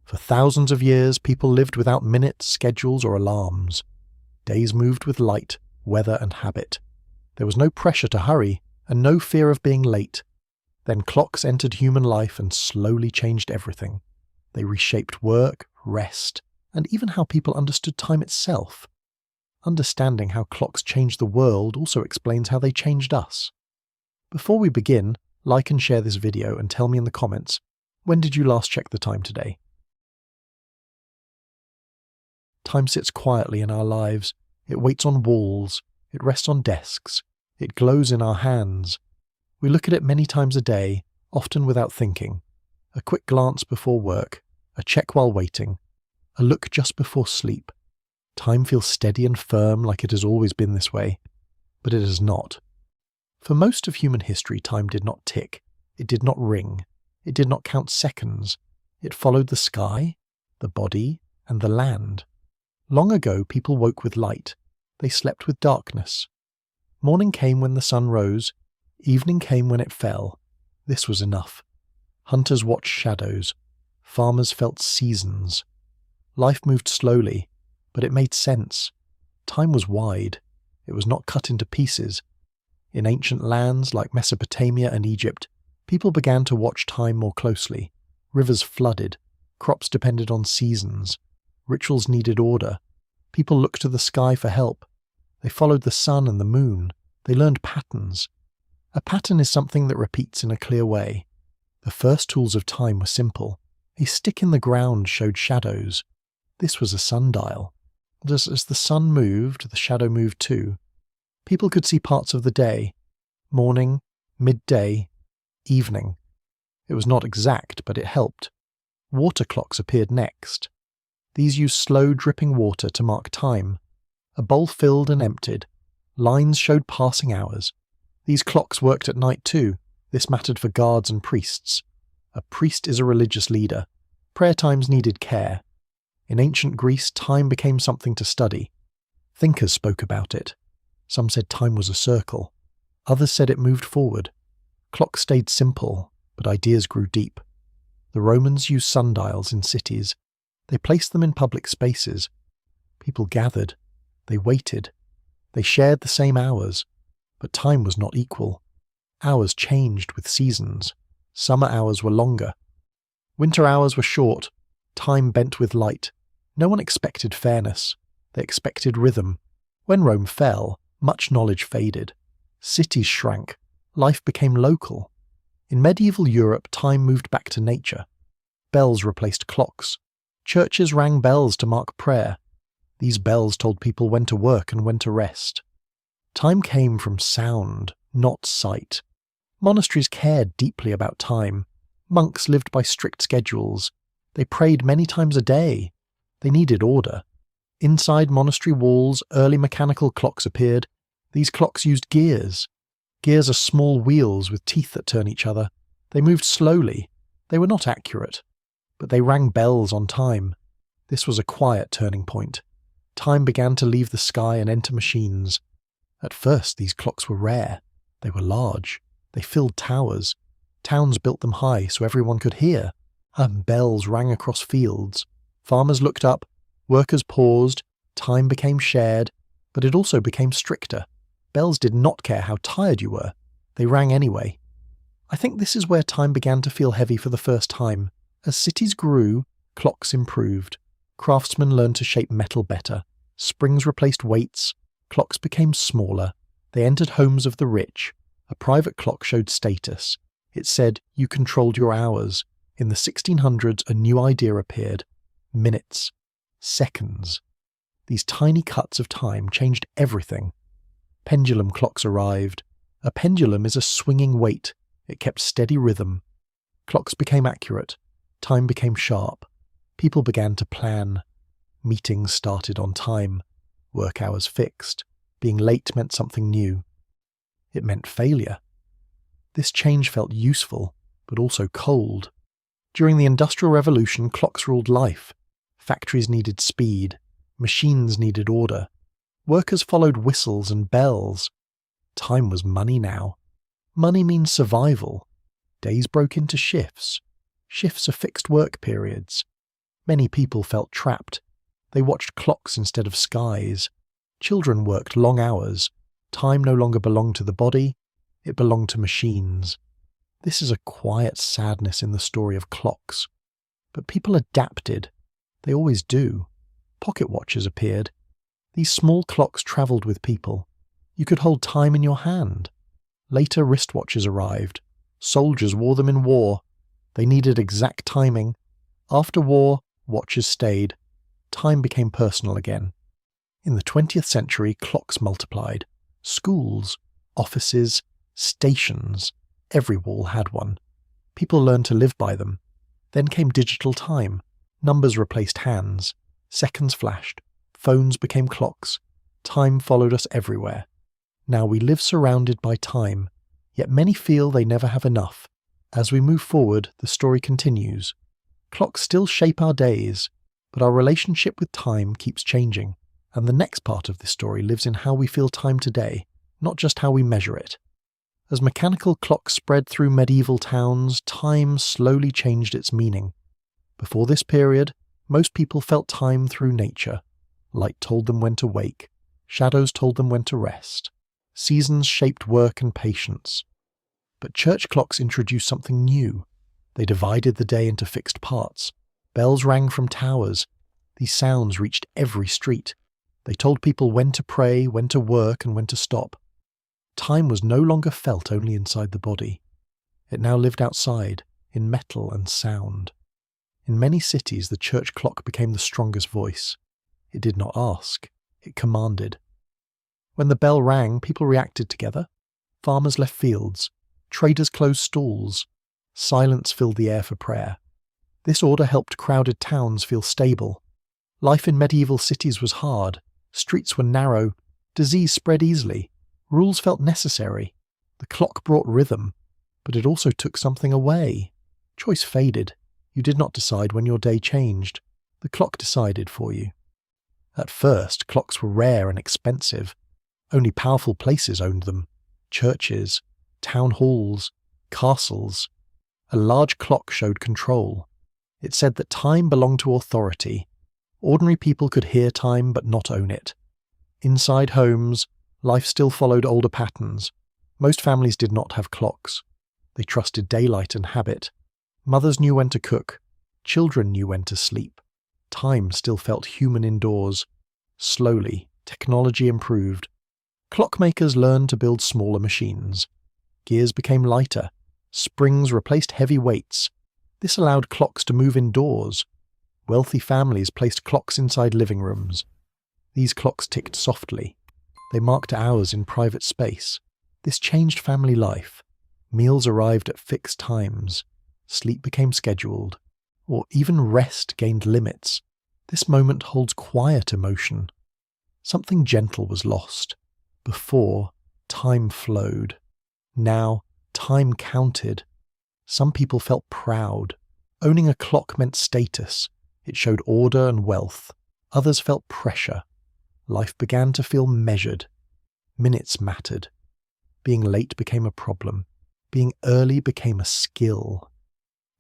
For thousands of years, people lived without minutes, schedules, or alarms. Days moved with light, weather, and habit. There was no pressure to hurry, and no fear of being late. Then clocks entered human life and slowly changed everything. They reshaped work, rest, and even how people understood time itself. Understanding how clocks changed the world also explains how they changed us. Before we begin, like and share this video and tell me in the comments, when did you last check the time today? Time sits quietly in our lives. It waits on walls. It rests on desks. It glows in our hands. We look at it many times a day, often without thinking. A quick glance before work, a check while waiting, a look just before sleep. Time feels steady and firm, like it has always been this way, but it has not. For most of human history, time did not tick. It did not ring. It did not count seconds. It followed the sky, the body, and the land. Long ago, people woke with light. They slept with darkness. Morning came when the sun rose. Evening came when it fell. This was enough. Hunters watched shadows. Farmers felt seasons. Life moved slowly, but it made sense. Time was wide. It was not cut into pieces. In ancient lands like Mesopotamia and Egypt, people began to watch time more closely. Rivers flooded. Crops depended on seasons. Rituals needed order. People looked to the sky for help. They followed the sun and the moon. They learned patterns. A pattern is something that repeats in a clear way. The first tools of time were simple. A stick in the ground showed shadows. This was a sundial. As the sun moved, the shadow moved too. People could see parts of the day. Morning, midday, evening. It was not exact, but it helped. Water clocks appeared next. These used slow dripping water to mark time. A bowl filled and emptied. Lines showed passing hours. These clocks worked at night too. This mattered for guards and priests. A priest is a religious leader. Prayer times needed care. In ancient Greece, time became something to study. Thinkers spoke about it. Some said time was a circle. Others said it moved forward. Clocks stayed simple, but ideas grew deep. The Romans used sundials in cities. They placed them in public spaces. People gathered. They waited. They shared the same hours. But time was not equal. Hours changed with seasons. Summer hours were longer. Winter hours were short. Time bent with light. No one expected fairness. They expected rhythm. When Rome fell, much knowledge faded. Cities shrank. Life became local. In medieval Europe, time moved back to nature. Bells replaced clocks. Churches rang bells to mark prayer. These bells told people when to work and when to rest. Time came from sound, not sight. Monasteries cared deeply about time. Monks lived by strict schedules. They prayed many times a day. They needed order. Inside monastery walls, early mechanical clocks appeared. These clocks used gears. Gears are small wheels with teeth that turn each other. They moved slowly. They were not accurate. But they rang bells on time. This was a quiet turning point. Time began to leave the sky and enter machines. At first, these clocks were rare. They were large. They filled towers. Towns built them high so everyone could hear. Bells rang across fields. Farmers looked up. Workers paused. Time became shared, but it also became stricter. Bells did not care how tired you were. They rang anyway. I think this is where time began to feel heavy for the first time. As cities grew, clocks improved. Craftsmen learned to shape metal better. Springs replaced weights. Clocks became smaller. They entered homes of the rich. A private clock showed status. It said you controlled your hours. In the 1600s, a new idea appeared. Minutes. Seconds. These tiny cuts of time changed everything. Pendulum clocks arrived. A pendulum is a swinging weight. It kept steady rhythm. Clocks became accurate. Time became sharp. People began to plan. Meetings started on time. Work hours fixed. Being late meant something new. It meant failure. This change felt useful, but also cold. During the Industrial Revolution, clocks ruled life. Factories needed speed. Machines needed order. Workers followed whistles and bells. Time was money now. Money means survival. Days broke into shifts. Shifts are fixed work periods. Many people felt trapped. They watched clocks instead of skies. Children worked long hours. Time no longer belonged to the body, it belonged to machines. This is a quiet sadness in the story of clocks. But people adapted. They always do. Pocket watches appeared. These small clocks travelled with people. You could hold time in your hand. Later wristwatches arrived. Soldiers wore them in war. They needed exact timing. After war, watches stayed. Time became personal again. In the 20th century, clocks multiplied. Schools, offices, stations. Every wall had one. People learned to live by them. Then came digital time. Numbers replaced hands. Seconds flashed. Phones became clocks. Time followed us everywhere. Now we live surrounded by time, yet many feel they never have enough. As we move forward, the story continues. Clocks still shape our days, but our relationship with time keeps changing, and the next part of this story lives in how we feel time today, not just how we measure it. As mechanical clocks spread through medieval towns, time slowly changed its meaning. Before this period, most people felt time through nature. Light told them when to wake. Shadows told them when to rest. Seasons shaped work and patience. But church clocks introduced something new. They divided the day into fixed parts. Bells rang from towers. These sounds reached every street. They told people when to pray, when to work, and when to stop. Time was no longer felt only inside the body. It now lived outside, in metal and sound. In many cities, the church clock became the strongest voice. It did not ask. It commanded. When the bell rang, people reacted together. Farmers left fields. Traders closed stalls. Silence filled the air for prayer. This order helped crowded towns feel stable. Life in medieval cities was hard. Streets were narrow. Disease spread easily. Rules felt necessary. The clock brought rhythm, but it also took something away. Choice faded. You did not decide when your day changed. The clock decided for you. At first, clocks were rare and expensive. Only powerful places owned them. Churches, town halls, castles. A large clock showed control. It said that time belonged to authority. Ordinary people could hear time but not own it. Inside homes, life still followed older patterns. Most families did not have clocks. They trusted daylight and habit. Mothers knew when to cook. Children knew when to sleep. Time still felt human indoors. Slowly, technology improved. Clockmakers learned to build smaller machines. Gears became lighter. Springs replaced heavy weights. This allowed clocks to move indoors. Wealthy families placed clocks inside living rooms. These clocks ticked softly. They marked hours in private space. This changed family life. Meals arrived at fixed times. Sleep became scheduled. Or even rest gained limits. This moment holds quiet emotion. Something gentle was lost. Before, time flowed. Now, time counted. Some people felt proud. Owning a clock meant status. It showed order and wealth. Others felt pressure. Life began to feel measured. Minutes mattered. Being late became a problem. Being early became a skill.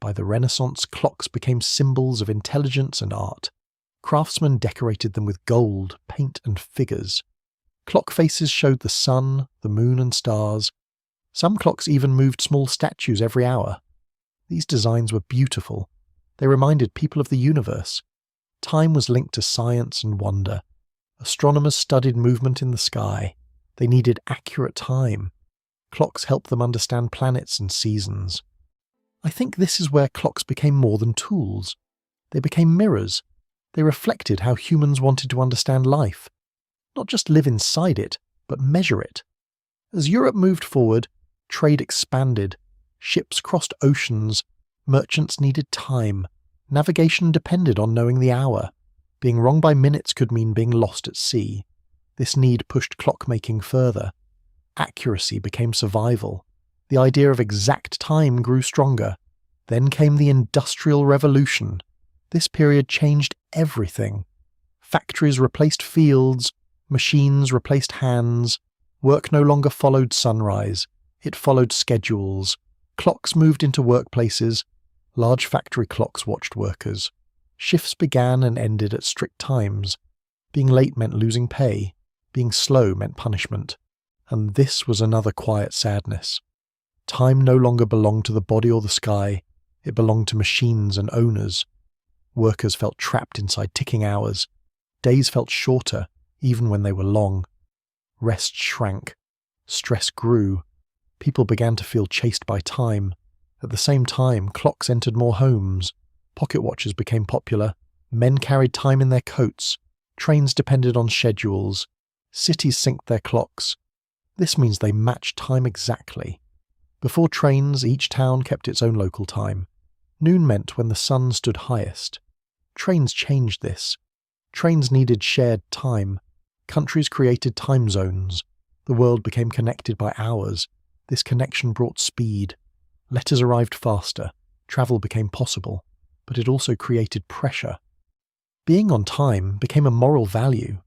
By the Renaissance, clocks became symbols of intelligence and art. Craftsmen decorated them with gold, paint, and figures. Clock faces showed the sun, the moon, and stars. Some clocks even moved small statues every hour. These designs were beautiful. They reminded people of the universe. Time was linked to science and wonder. Astronomers studied movement in the sky. They needed accurate time. Clocks helped them understand planets and seasons. I think this is where clocks became more than tools. They became mirrors. They reflected how humans wanted to understand life. Not just live inside it, but measure it. As Europe moved forward, trade expanded. Ships crossed oceans. Merchants needed time. Navigation depended on knowing the hour. Being wrong by minutes could mean being lost at sea. This need pushed clockmaking further. Accuracy became survival. The idea of exact time grew stronger. Then came the Industrial Revolution. This period changed everything. Factories replaced fields. Machines replaced hands. Work no longer followed sunrise. It followed schedules. Clocks moved into workplaces. Large factory clocks watched workers. Shifts began and ended at strict times. Being late meant losing pay. Being slow meant punishment. And this was another quiet sadness. Time no longer belonged to the body or the sky. It belonged to machines and owners. Workers felt trapped inside ticking hours. Days felt shorter, even when they were long. Rest shrank. Stress grew. People began to feel chased by time. At the same time, clocks entered more homes. Pocket watches became popular. Men carried time in their coats. Trains depended on schedules. Cities synced their clocks. This means they match time exactly. Before trains, each town kept its own local time. Noon meant when the sun stood highest. Trains changed this. Trains needed shared time. Countries created time zones. The world became connected by hours. This connection brought speed. Letters arrived faster. Travel became possible. But it also created pressure. Being on time became a moral value.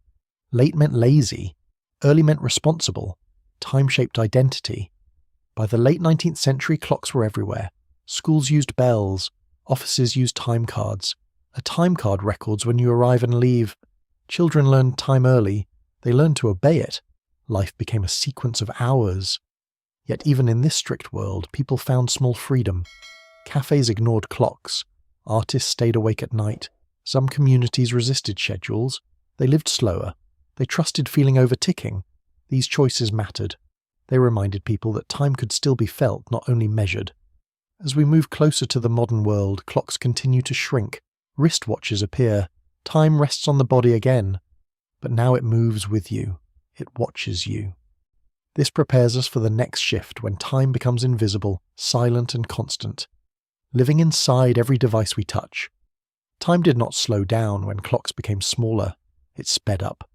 Late meant lazy. Early meant responsible. Time shaped identity. By the late 19th century, clocks were everywhere. Schools used bells. Offices used time cards. A time card records when you arrive and leave. Children learned time early. They learned to obey it. Life became a sequence of hours. Yet even in this strict world, people found small freedom. Cafes ignored clocks. Artists stayed awake at night. Some communities resisted schedules. They lived slower. They trusted feeling over-ticking. These choices mattered. They reminded people that time could still be felt, not only measured. As we move closer to the modern world, clocks continue to shrink. Wristwatches appear. Time rests on the body again. But now it moves with you. It watches you. This prepares us for the next shift when time becomes invisible, silent and constant, living inside every device we touch. Time did not slow down when clocks became smaller. It sped up.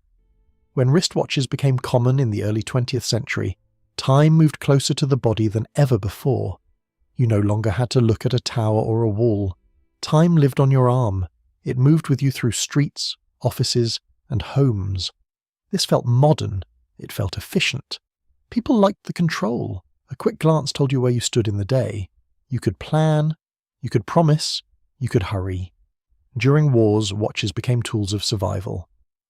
When wristwatches became common in the early 20th century, time moved closer to the body than ever before. You no longer had to look at a tower or a wall. Time lived on your arm. It moved with you through streets, offices, and homes. This felt modern. It felt efficient. People liked the control. A quick glance told you where you stood in the day. You could plan. You could promise. You could hurry. During wars, watches became tools of survival.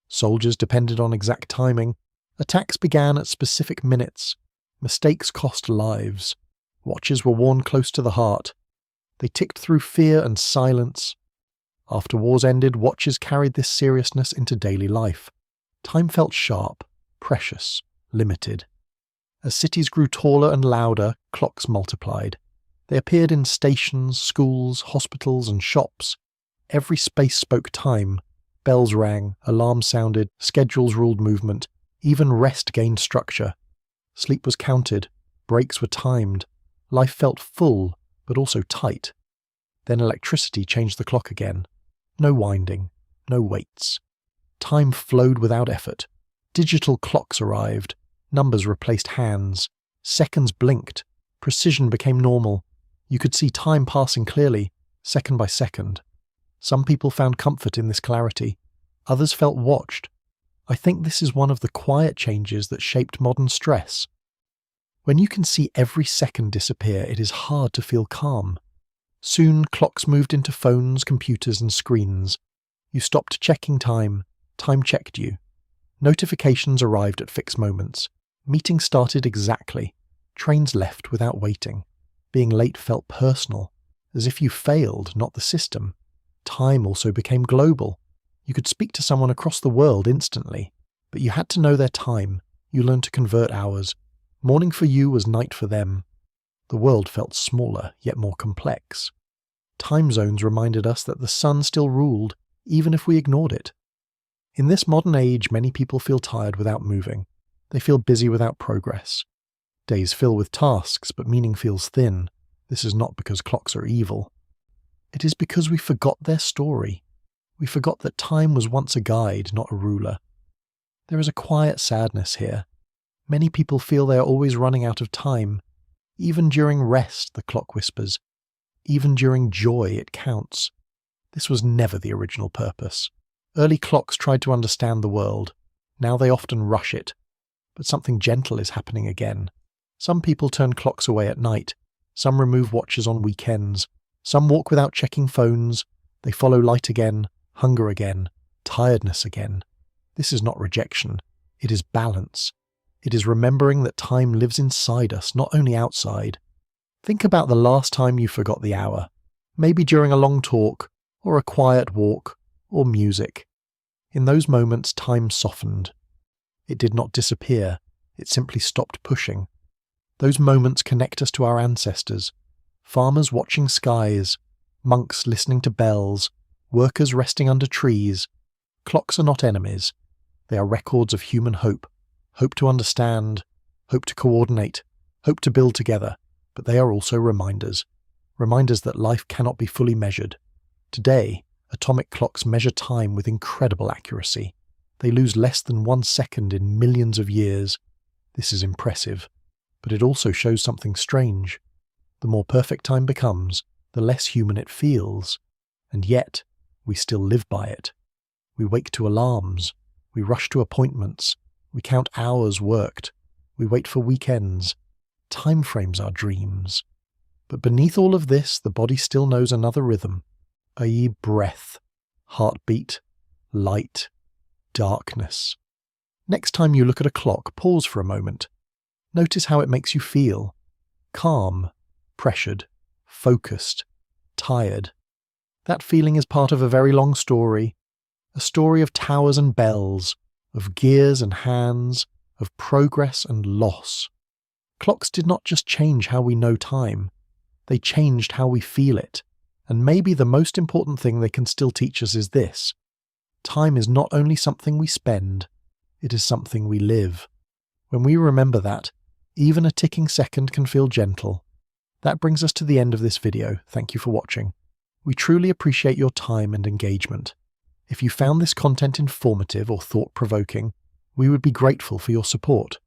Soldiers depended on exact timing. Attacks began at specific minutes. Mistakes cost lives. Watches were worn close to the heart. They ticked through fear and silence. After wars ended, watches carried this seriousness into daily life. Time felt sharp, precious, limited. As cities grew taller and louder, clocks multiplied. They appeared in stations, schools, hospitals, and shops. Every space spoke time. Bells rang, alarms sounded, schedules ruled movement. Even rest gained structure. Sleep was counted. Breaks were timed. Life felt full, but also tight. Then electricity changed the clock again. No winding, no weights. Time flowed without effort. Digital clocks arrived. Numbers replaced hands. Seconds blinked. Precision became normal. You could see time passing clearly, second by second. Some people found comfort in this clarity. Others felt watched. I think this is one of the quiet changes that shaped modern stress. When you can see every second disappear, it is hard to feel calm. Soon, clocks moved into phones, computers, and screens. You stopped checking time. Time checked you. Notifications arrived at fixed moments. Meetings started exactly. Trains left without waiting. Being late felt personal, as if you failed, not the system. Time also became global. You could speak to someone across the world instantly, but you had to know their time. You learned to convert hours. Morning for you was night for them. The world felt smaller, yet more complex. Time zones reminded us that the sun still ruled, even if we ignored it. In this modern age, many people feel tired without moving. They feel busy without progress. Days fill with tasks, but meaning feels thin. This is not because clocks are evil. It is because we forgot their story. We forgot that time was once a guide, not a ruler. There is a quiet sadness here. Many people feel they are always running out of time. Even during rest, the clock whispers. Even during joy, it counts. This was never the original purpose. Early clocks tried to understand the world. Now they often rush it. But something gentle is happening again. Some people turn clocks away at night. Some remove watches on weekends. Some walk without checking phones. They follow light again, hunger again, tiredness again. This is not rejection. It is balance. It is remembering that time lives inside us, not only outside. Think about the last time you forgot the hour. Maybe during a long talk, or a quiet walk, or music. In those moments, time softened. It did not disappear. It simply stopped pushing. Those moments connect us to our ancestors. Farmers watching skies, monks listening to bells, workers resting under trees. Clocks are not enemies. They are records of human hope. Hope to understand, hope to coordinate, hope to build together. But they are also reminders. Reminders that life cannot be fully measured. Today, atomic clocks measure time with incredible accuracy. They lose less than 1 second in millions of years. This is impressive. But it also shows something strange. The more perfect time becomes, the less human it feels. And yet, we still live by it. We wake to alarms. We rush to appointments. We count hours worked. We wait for weekends. Time frames our dreams. But beneath all of this, the body still knows another rhythm, i.e. breath, heartbeat, light, darkness. Next time you look at a clock, pause for a moment. Notice how it makes you feel. Calm, pressured, focused, tired. That feeling is part of a very long story. A story of towers and bells, of gears and hands, of progress and loss. Clocks did not just change how we know time. They changed how we feel it. And maybe the most important thing they can still teach us is this. Time is not only something we spend, it is something we live. When we remember that, even a ticking second can feel gentle. That brings us to the end of this video. Thank you for watching. We truly appreciate your time and engagement. If you found this content informative or thought-provoking, we would be grateful for your support.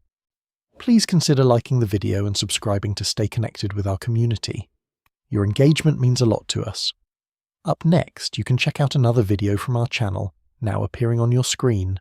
Please consider liking the video and subscribing to stay connected with our community. Your engagement means a lot to us. Up next, you can check out another video from our channel, now appearing on your screen.